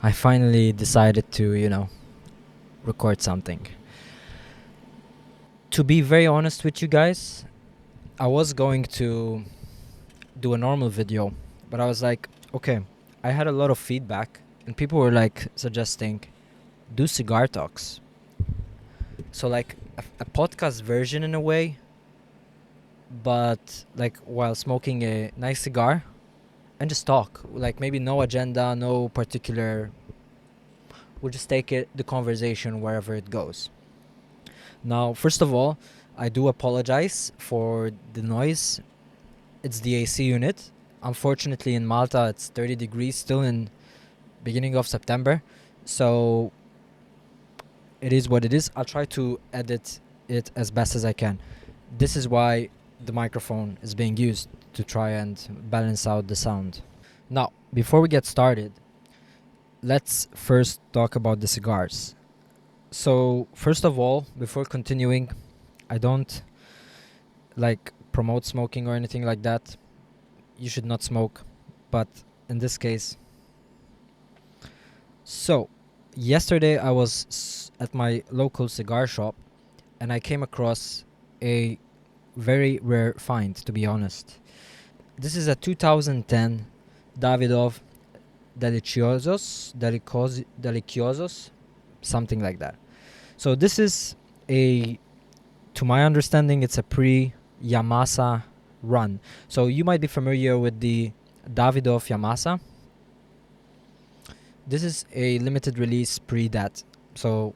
I finally decided to, record something. To be very honest with you guys, I was going to do a normal video, but I was like, okay, I had a lot of feedback, and people were like suggesting do cigar talks. So, like a podcast version in a way, but like while smoking a nice cigar and just talk. Like maybe no agenda, no particular. We'll just take the conversation wherever it goes. Now, first of all, I do apologize for the noise. It's the AC unit. Unfortunately, in Malta, it's 30 degrees still in beginning of September. So it is what it is. I'll try to edit it as best as I can. This is why the microphone is being used, to try and balance out the sound. Now, before we get started, let's first talk about the cigars. So, first of all, before continuing, I don't like promote smoking or anything like that. You should not smoke, but in this case. So, yesterday I was at my local cigar shop and I came across a very rare find, to be honest. This is a 2010 Davidoff Deliciosos, something like that. So this is to my understanding, it's a pre-Yamasa run. So you might be familiar with the Davidoff Yamasa. This is a limited release pre-that. So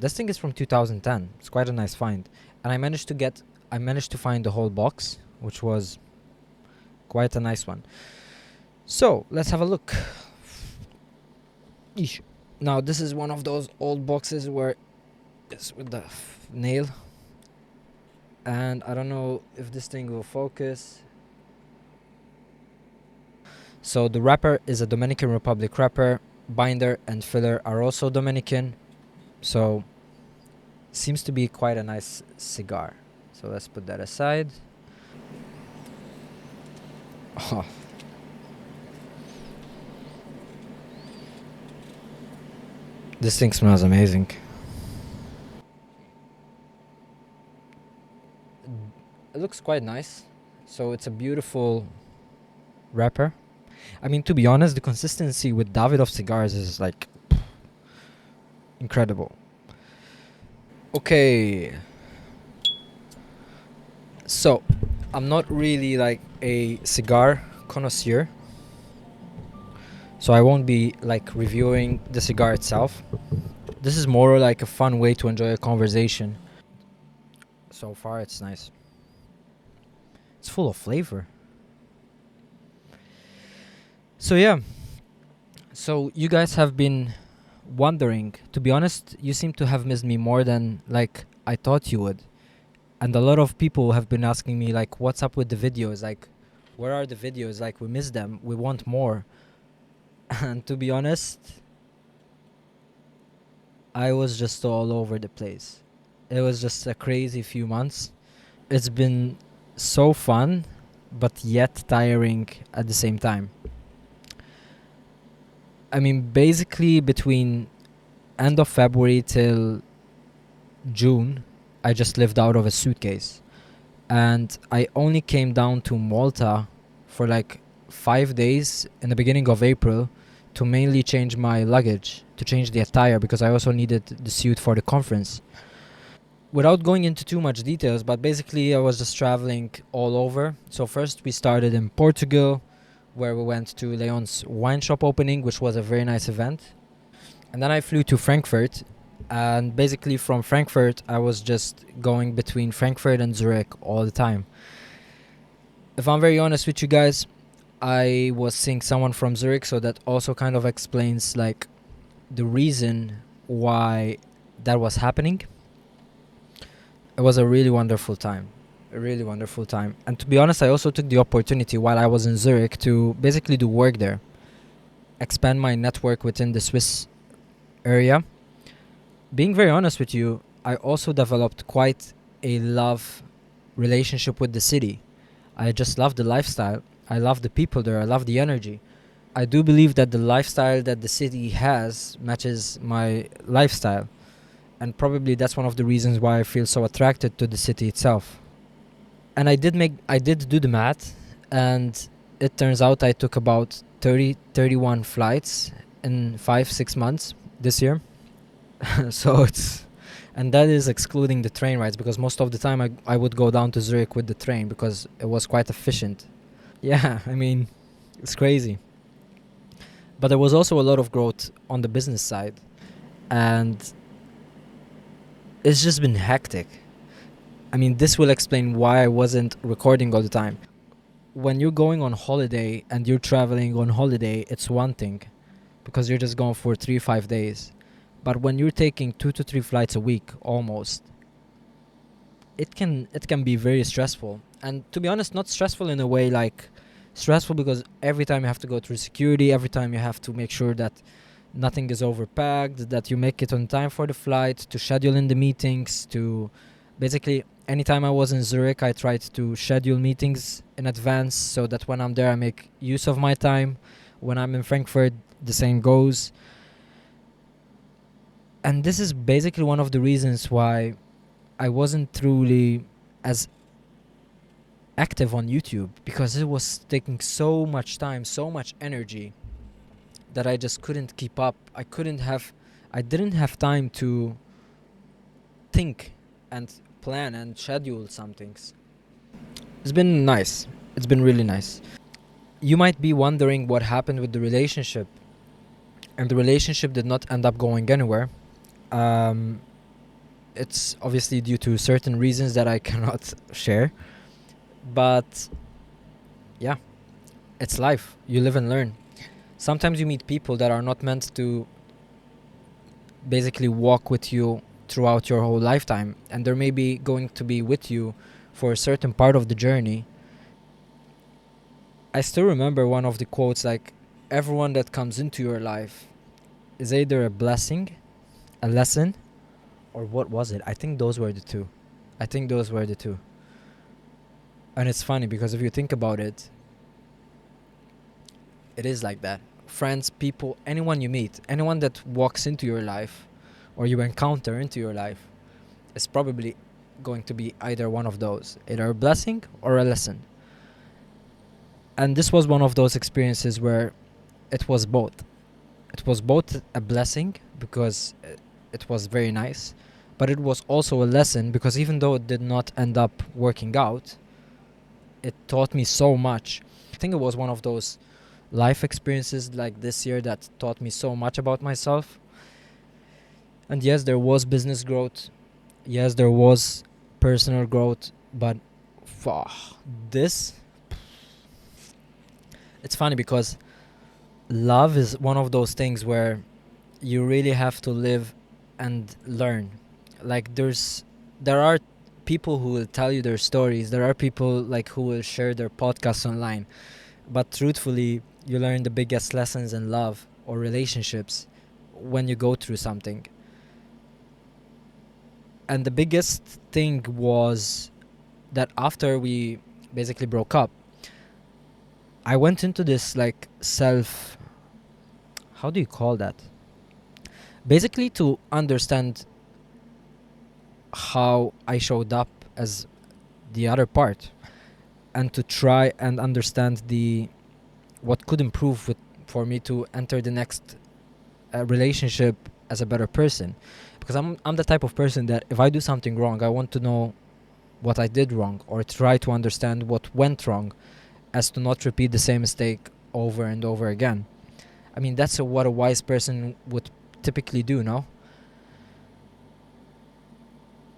this thing is from 2010. It's quite a nice find. And I managed to find the whole box, which was quite a nice one. So let's have a look. Eesh. Now this is one of those old boxes where it's with the nail, and I don't know if this thing will focus. So the wrapper is a Dominican Republic wrapper. Binder and filler are also Dominican. So seems to be quite a nice cigar. So let's put that aside. Oh. This thing smells amazing. It looks quite nice. So it's a beautiful wrapper. I mean, to be honest, the consistency with Davidoff cigars is like incredible. Okay. So, I'm not really like a cigar connoisseur. So I won't be like reviewing the cigar itself. This is more like a fun way to enjoy a conversation. So far, it's nice. It's full of flavor. So yeah. So you guys have been wondering. To be honest, you seem to have missed me more than like I thought you would. And a lot of people have been asking me like, what's up with the videos? Like, where are the videos? Like, we miss them. We want more. And to be honest, I was just all over the place. It was just a crazy few months. It's been so fun, but yet tiring at the same time. I mean, basically between end of February till June, I just lived out of a suitcase. And I only came down to Malta for like 5 days in the beginning of April to mainly change my luggage, to change the attire, because I also needed the suit for the conference. Without going into too much details, but basically I was just traveling all over. So first we started in Portugal, where we went to Leon's wine shop opening, which was a very nice event. And then I flew to Frankfurt, and basically from Frankfurt I was just going between Frankfurt and Zurich all the time. If I'm very honest with you guys, I was seeing someone from Zurich, so that also kind of explains like the reason why that was happening. It was a really wonderful time. And to be honest, I also took the opportunity while I was in Zurich to basically do work there, expand my network within the Swiss area. Being very honest with you, I also developed quite a love relationship with the city. I just love the lifestyle. I love the people there. I love the energy. I do believe that the lifestyle that the city has matches my lifestyle, and probably that's one of the reasons why I feel so attracted to the city itself. And I did do the math, and it turns out I took about 31 flights in 5 6 months this year. So it's, and that is excluding the train rides, because most of the time I would go down to Zurich with the train because it was quite efficient. Yeah, I mean, it's crazy. But there was also a lot of growth on the business side, and it's just been hectic. I mean, this will explain why I wasn't recording all the time. When you're going on holiday and you're traveling on holiday, it's one thing because you're just going for 3 5 days. But when you're taking 2 to 3 flights a week, almost, it can be very stressful. And to be honest, not stressful in a way like stressful because every time you have to go through security, every time you have to make sure that nothing is overpacked, that you make it on time for the flight, to schedule in the meetings, to basically anytime I was in Zurich, I tried to schedule meetings in advance so that when I'm there, I make use of my time. When I'm in Frankfurt, the same goes. And this is basically one of the reasons why I wasn't truly as active on YouTube, because it was taking so much time, so much energy that I just couldn't keep up. I didn't have time to think and plan and schedule some things. It's been nice. It's been really nice. You might be wondering what happened with the relationship, and the relationship did not end up going anywhere. Um, it's obviously due to certain reasons that I cannot share, but yeah, it's life. You live and learn. Sometimes you meet people that are not meant to basically walk with you throughout your whole lifetime, and they're maybe going to be with you for a certain part of the journey. I still remember one of the quotes, like, everyone that comes into your life is either a blessing, a lesson, or what was it? I think those were the two. I think those were the two. And it's funny because if you think about it, it is like that. Friends, people, anyone you meet, anyone that walks into your life or you encounter into your life is probably going to be either one of those, either a blessing or a lesson. And this was one of those experiences where it was both. It was both a blessing because it was very nice, but it was also a lesson because even though it did not end up working out, it taught me so much. I think it was one of those life experiences like this year that taught me so much about myself. And yes, there was business growth. Yes, there was personal growth, but this, it's funny because love is one of those things where you really have to live and learn. Like there are people who will tell you their stories. There are people like who will share their podcasts online. But truthfully, you learn the biggest lessons in love or relationships when you go through something. And the biggest thing was that after we basically broke up, I went into this like self, how do you call that? Basically to understand how I showed up as the other part, and to try and understand the what could improve for me to enter the next relationship as a better person, because I'm the type of person that if I do something wrong, I want to know what I did wrong or try to understand what went wrong, as to not repeat the same mistake over and over again. I mean, that's what a wise person would typically do, no?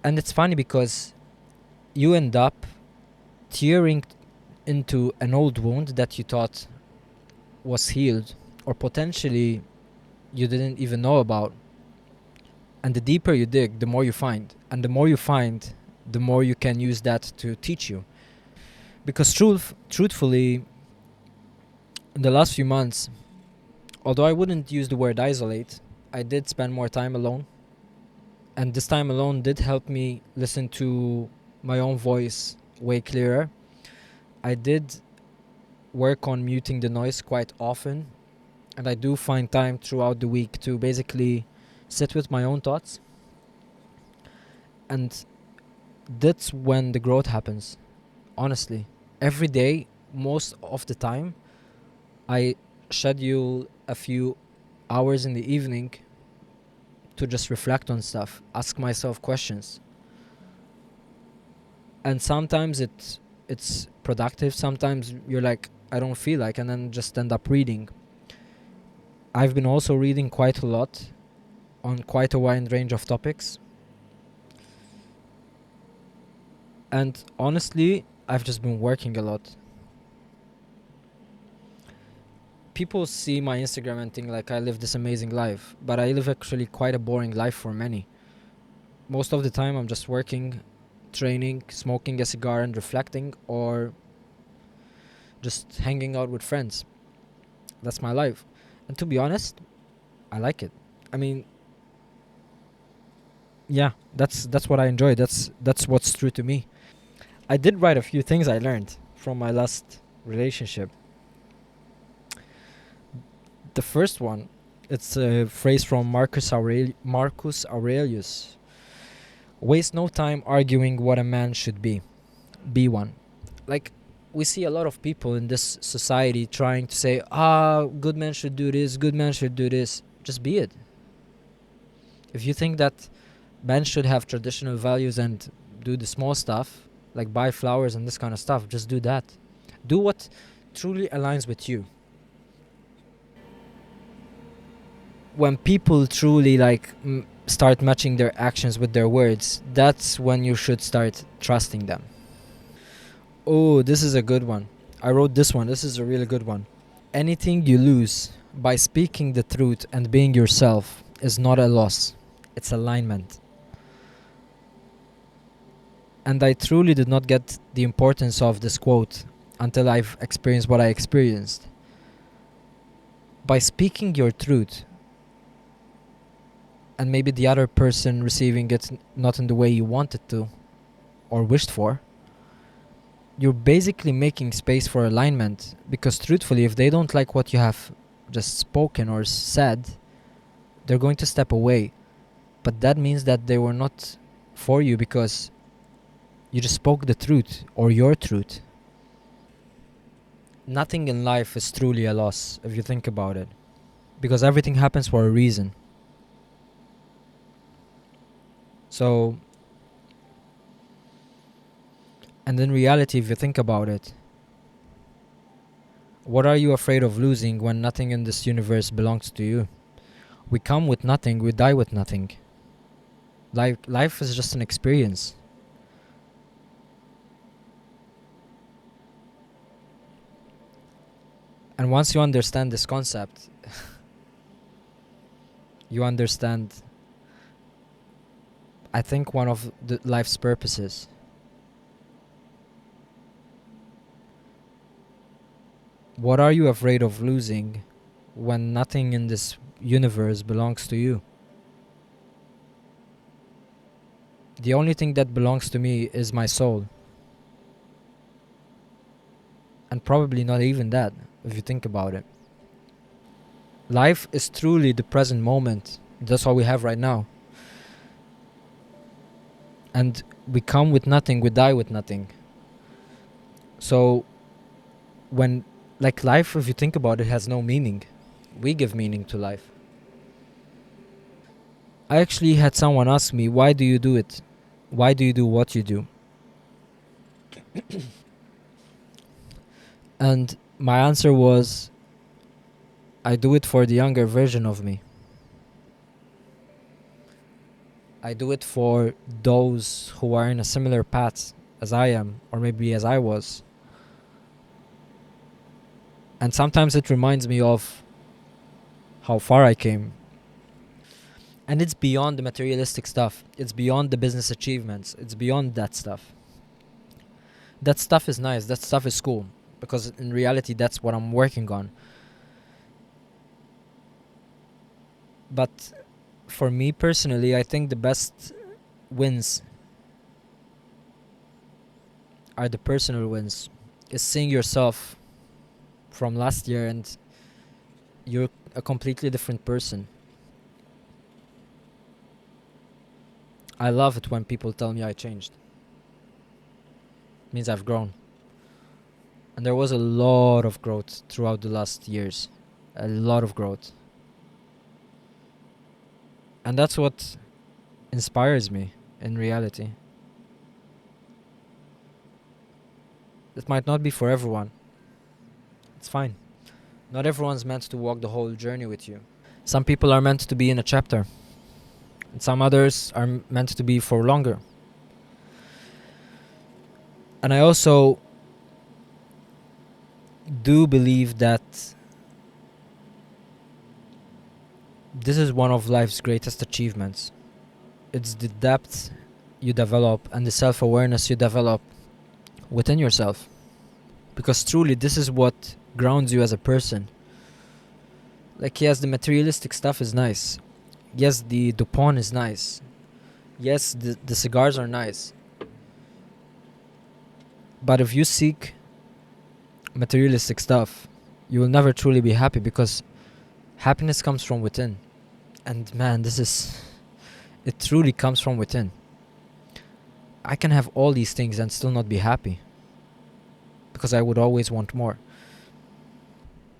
And it's funny because you end up tearing into an old wound that you thought was healed, or potentially you didn't even know about. And the deeper you dig, the more you find. And the more you find, the more you can use that to teach you. Because truthfully, in the last few months, although I wouldn't use the word isolate, I did spend more time alone. And this time alone did help me listen to my own voice way clearer. I did work on muting the noise quite often, And I do find time throughout the week to basically sit with my own thoughts, and that's when the growth happens. Honestly, every day, most of the time, I schedule a few hours in the evening to just reflect on stuff, ask myself questions. And sometimes it's productive, sometimes you're like, I don't feel like, and then just end up reading. I've been also reading quite a lot on quite a wide range of topics. And honestly, I've just been working a lot. People see my Instagram and think like I live this amazing life, but I live actually quite a boring life for many. Most of the time I'm just working, training, smoking a cigar and reflecting, or just hanging out with friends. That's my life. And to be honest, I like it. I mean, yeah, that's what I enjoy. That's what's true to me. I did write a few things I learned from my last relationship. The first one, it's a phrase from Marcus Aurelius. Waste no time arguing what a man should be. Be one. Like, we see a lot of people in this society trying to say, good men should do this, good men should do this. Just be it. If you think that men should have traditional values and do the small stuff, like buy flowers and this kind of stuff, just do that. Do what truly aligns with you. When people truly start matching their actions with their words, that's when you should start trusting them. Oh, this is a good one. I wrote this one. This is a really good one. Anything you lose by speaking the truth and being yourself is not a loss, it's alignment. And I truly did not get the importance of this quote until I've experienced what I experienced. By speaking your truth, and maybe the other person receiving it not in the way you wanted to or wished for, you're basically making space for alignment. Because truthfully, if they don't like what you have just spoken or said, they're going to step away. But that means that they were not for you because you just spoke the truth or your truth. Nothing in life is truly a loss if you think about it, because everything happens for a reason. So, and in reality, if you think about it, what are you afraid of losing when nothing in this universe belongs to you? We come with nothing, we die with nothing. Life is just an experience. And once you understand this concept, you understand, I think, one of the life's purposes. What are you afraid of losing when nothing in this universe belongs to you? The only thing that belongs to me is my soul. And probably not even that, if you think about it. Life is truly the present moment. That's all we have right now. And we come with nothing, we die with nothing. So, when, life, if you think about it, has no meaning. We give meaning to life. I actually had someone ask me, why do you do it? Why do you do what you do? And my answer was, I do it for the younger version of me. I do it for those who are in a similar path as I am, or maybe as I was. And sometimes it reminds me of how far I came. And it's beyond the materialistic stuff. It's beyond the business achievements. It's beyond that stuff. That stuff is nice. That stuff is cool. Because in reality, that's what I'm working on. But for me personally, I think the best wins are the personal wins. Is seeing yourself from last year and You're a completely different person. I love it when people tell me I changed. It means I've grown. And there was a lot of growth throughout the last years. A lot of growth. And that's what inspires me in reality. It might not be for everyone. It's fine. Not everyone's meant to walk the whole journey with you. Some people are meant to be in a chapter, and some others are meant to be for longer. And I also do believe that this is one of life's greatest achievements. It's the depth you develop and the self-awareness you develop within yourself. Because truly, this is what grounds you as a person. Like, yes, the materialistic stuff is nice. Yes, the Dupont is nice. Yes, the cigars are nice. But if you seek materialistic stuff, you will never truly be happy, because happiness comes from within. And man, it truly comes from within. I can have all these things and still not be happy, because I would always want more.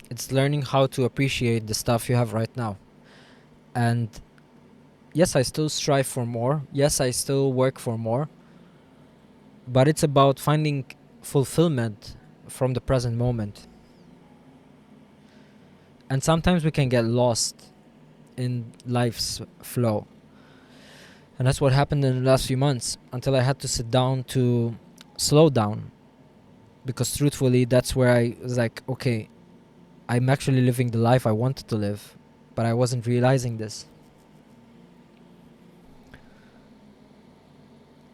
It's learning how to appreciate the stuff you have right now. And yes, I still strive for more. Yes, I still work for more. But it's about finding fulfillment from the present moment. And sometimes we can get lost in life's flow. And that's what happened in the last few months, until I had to sit down to slow down. Because truthfully, that's where I was like, okay, I'm actually living the life I wanted to live, but I wasn't realizing this.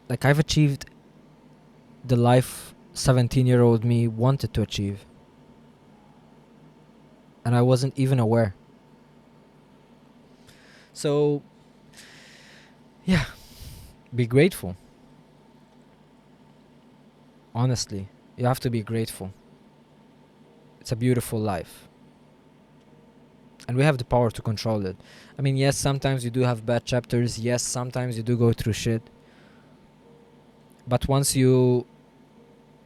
Like, I've achieved the life 17-year-old me wanted to achieve. And I wasn't even aware. So, yeah, be grateful. Honestly, you have to be grateful. It's a beautiful life. And we have the power to control it. I mean, yes, sometimes you do have bad chapters. Yes, sometimes you do go through shit. But once you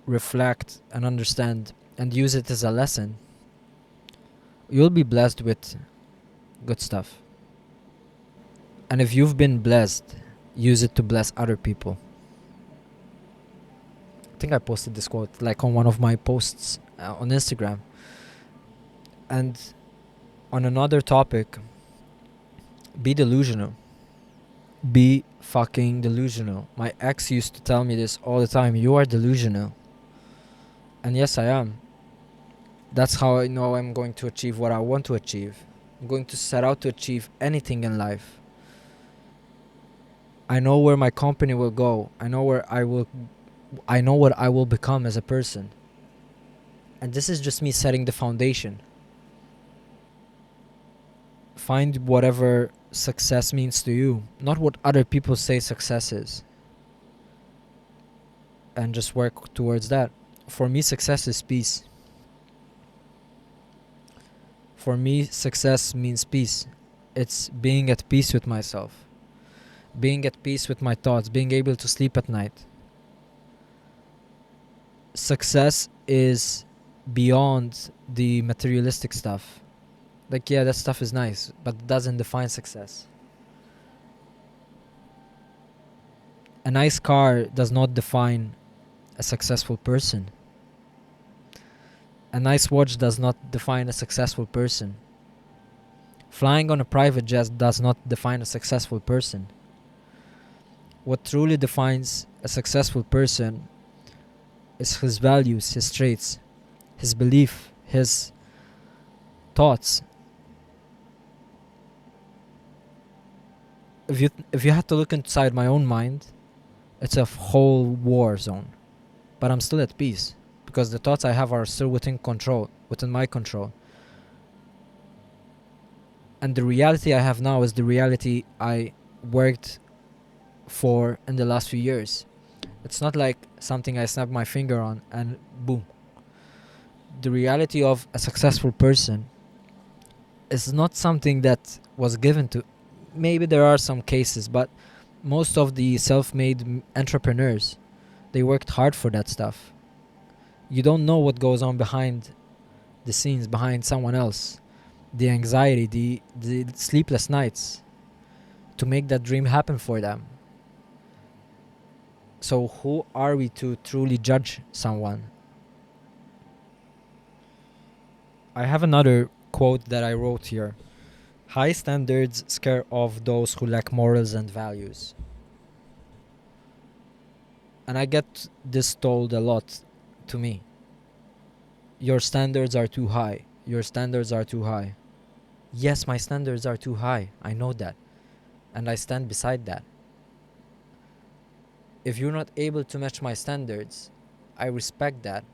reflect and understand and use it as a lesson, you'll be blessed with good stuff. And if you've been blessed, use it to bless other people. I think I posted this quote like on one of my posts on Instagram. And on another topic, be delusional. Be fucking delusional. My ex used to tell me this all the time. You are delusional. And yes, I am. That's how I know I'm going to achieve what I want to achieve. I'm going to set out to achieve anything in life. I know where my company will go. I know what I will become as a person. And this is just me setting the foundation. Find whatever success means to you, not what other people say success is. And just work towards that. For me, success is peace. For me, success means peace. It's being at peace with myself. Being at peace with my thoughts. Being able to sleep at night. Success is beyond the materialistic stuff. Like, yeah, that stuff is nice, but it doesn't define success. A nice car does not define a successful person. A nice watch does not define a successful person. Flying on a private jet does not define a successful person. What truly defines a successful person is his values, his traits, his belief, his thoughts. If you had to look inside my own mind, it's a whole war zone. But I'm still at peace, because the thoughts I have are still within my control. And the reality I have now is the reality I worked for in the last few years. It's not like something I snap my finger on and boom. The reality of a successful person It's not something that was given to. Maybe there are some cases, but most of the self-made entrepreneurs, they worked hard for that stuff. You don't know what goes on behind the scenes, behind someone else. The anxiety, the sleepless nights to make that dream happen for them. So who are we to truly judge someone? I have another quote that I wrote here. High standards scare off those who lack morals and values. And I get this told a lot to me. Your standards are too high. Your standards are too high. Yes, my standards are too high. I know that. And I stand beside that. If you're not able to match my standards, I respect that.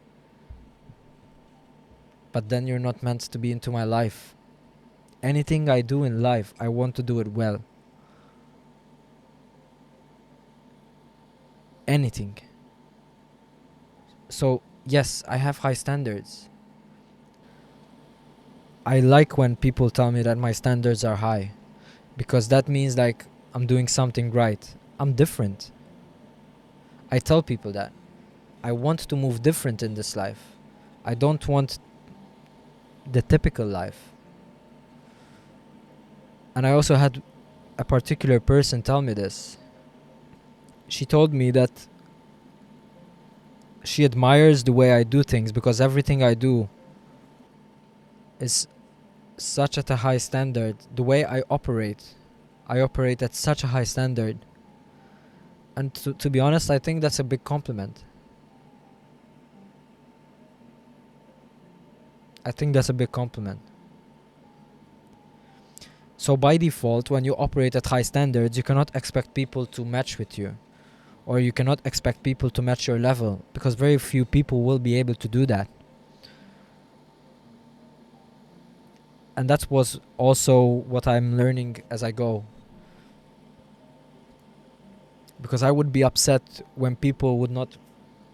But then you're not meant to be into my life. Anything I do in life, I want to do it well. Anything. So, yes, I have high standards. I like when people tell me that my standards are high, because that means like I'm doing something right. I'm different. I tell people that. I want to move different in this life. I don't want the typical life. And I also had a particular person tell me this. She told me that she admires the way I do things because everything I do is such at a high standard. The way I operate at such a high standard. And to be honest, I think that's a big compliment. I think that's a big compliment. So by default, when you operate at high standards, you cannot expect people to match with you. Or you cannot expect people to match your level, because very few people will be able to do that. And that was also what I'm learning as I go. Because I would be upset when people would not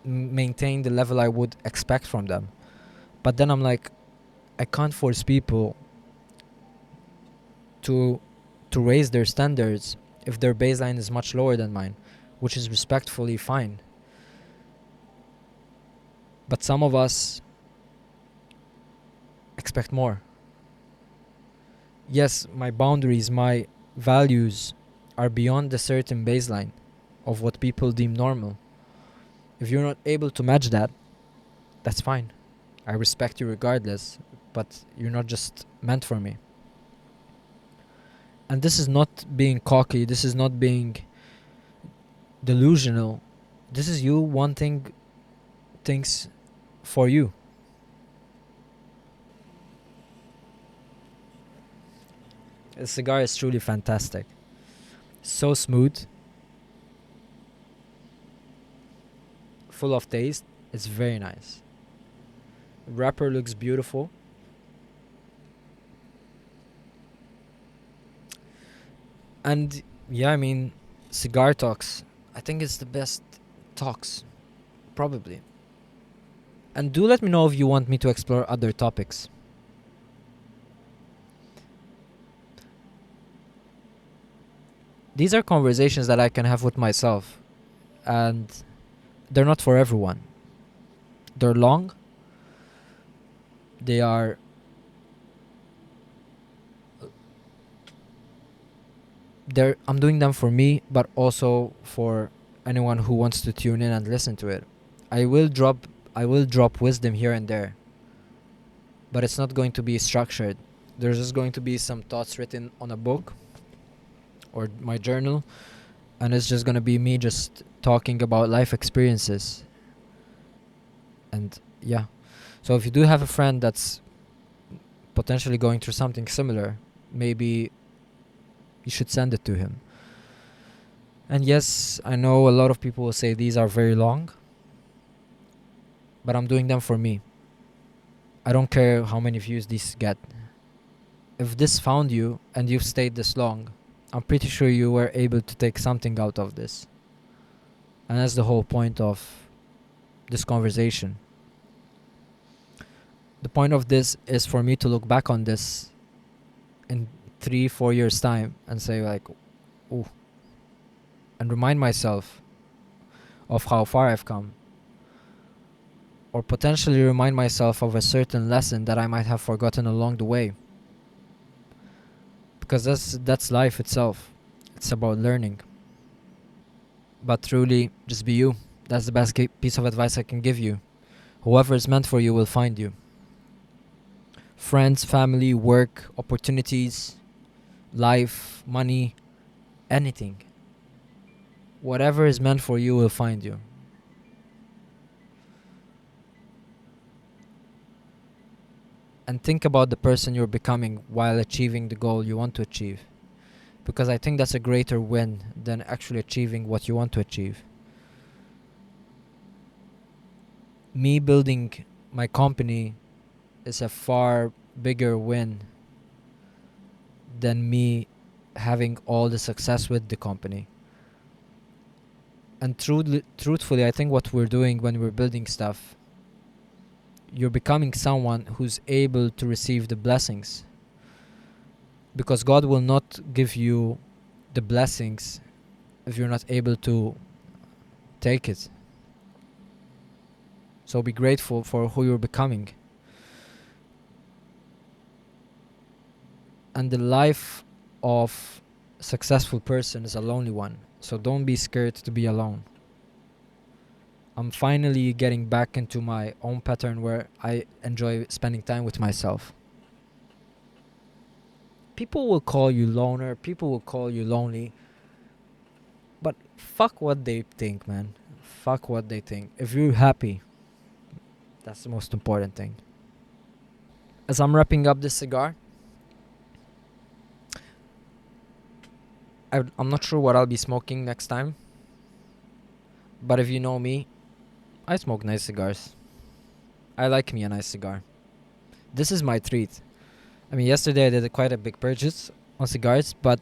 maintain the level I would expect from them. But then I'm like, I can't force people to raise their standards if their baseline is much lower than mine, which is respectfully fine. But some of us expect more. Yes, my boundaries, my values are beyond a certain baseline of what people deem normal. If you're not able to match that, that's fine. I respect you regardless, but you're not just meant for me. And this is not being cocky, this is not being delusional. This is you wanting things for you. The cigar is truly fantastic. So smooth, full of taste. It's very nice. Wrapper looks beautiful. And yeah, I mean, Cigar Talks, I think it's the best talks, probably. And do let me know if you want me to explore other topics. These are conversations that I can have with myself, and they're not for everyone. They're long. They are I'm doing them for me, but also for anyone who wants to tune in and listen to it. I will drop wisdom here and there, but it's not going to be structured. There's just going to be some thoughts written on a book or my journal, and it's just going to be me just talking about life experiences. And yeah. So if you do have a friend that's potentially going through something similar, maybe you should send it to him. And yes, I know a lot of people will say these are very long, but I'm doing them for me. I don't care how many views these get. If this found you and you've stayed this long, I'm pretty sure you were able to take something out of this. And that's the whole point of this conversation. The point of this is for me to look back on this in 3-4 years time and say like, oh, and remind myself of how far I've come, or potentially remind myself of a certain lesson that I might have forgotten along the way, because that's life itself. It's about learning. But truly, just be you. That's the best piece of advice I can give you. Whoever is meant for you will find you. Friends, family, work, opportunities, life, money, anything. Whatever is meant for you will find you. And think about the person you're becoming while achieving the goal you want to achieve. Because I think that's a greater win than actually achieving what you want to achieve. Me building my company is a far bigger win than me having all the success with the company. And truthfully, I think what we're doing when we're building stuff, you're becoming someone who's able to receive the blessings. Because God will not give you the blessings if you're not able to take it. So be grateful for who you're becoming. And the life of a successful person is a lonely one. So don't be scared to be alone. I'm finally getting back into my own pattern where I enjoy spending time with myself. People will call you loner, people will call you lonely, but fuck what they think, man. Fuck what they think. If you're happy, that's the most important thing. As I'm wrapping up this cigar, I'm not sure what I'll be smoking next time. But if you know me, I smoke nice cigars. I like me a nice cigar. This is my treat. I mean, yesterday I did quite a big purchase on cigars, but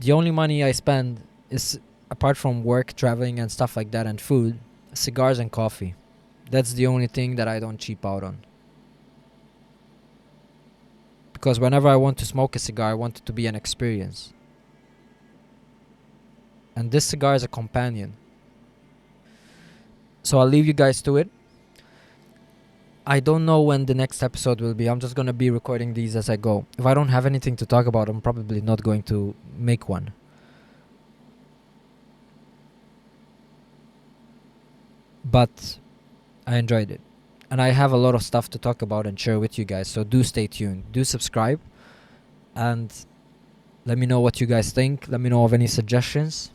the only money I spend is, apart from work, traveling, and stuff like that, and food, cigars and coffee. That's the only thing that I don't cheap out on. Because whenever I want to smoke a cigar, I want it to be an experience. And this cigar is a companion. So I'll leave you guys to it. I don't know when the next episode will be. I'm just going to be recording these as I go. If I don't have anything to talk about, I'm probably not going to make one. But I enjoyed it. And I have a lot of stuff to talk about and share with you guys. So do stay tuned. Do subscribe. And let me know what you guys think. Let me know of any suggestions.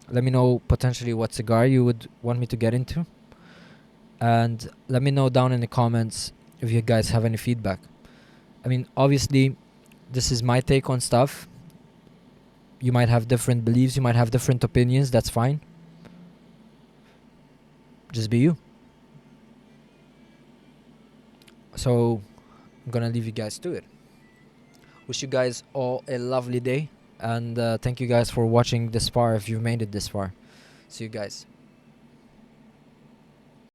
Let me know potentially what cigar you would want me to get into. And let me know down in the comments if you guys have any feedback. I mean, obviously, this is my take on stuff. You might have different beliefs. You might have different opinions. That's fine. Just be you. So, I'm gonna leave you guys to it. Wish you guys all a lovely day. And thank you guys for watching this far if you've made it this far. See you guys.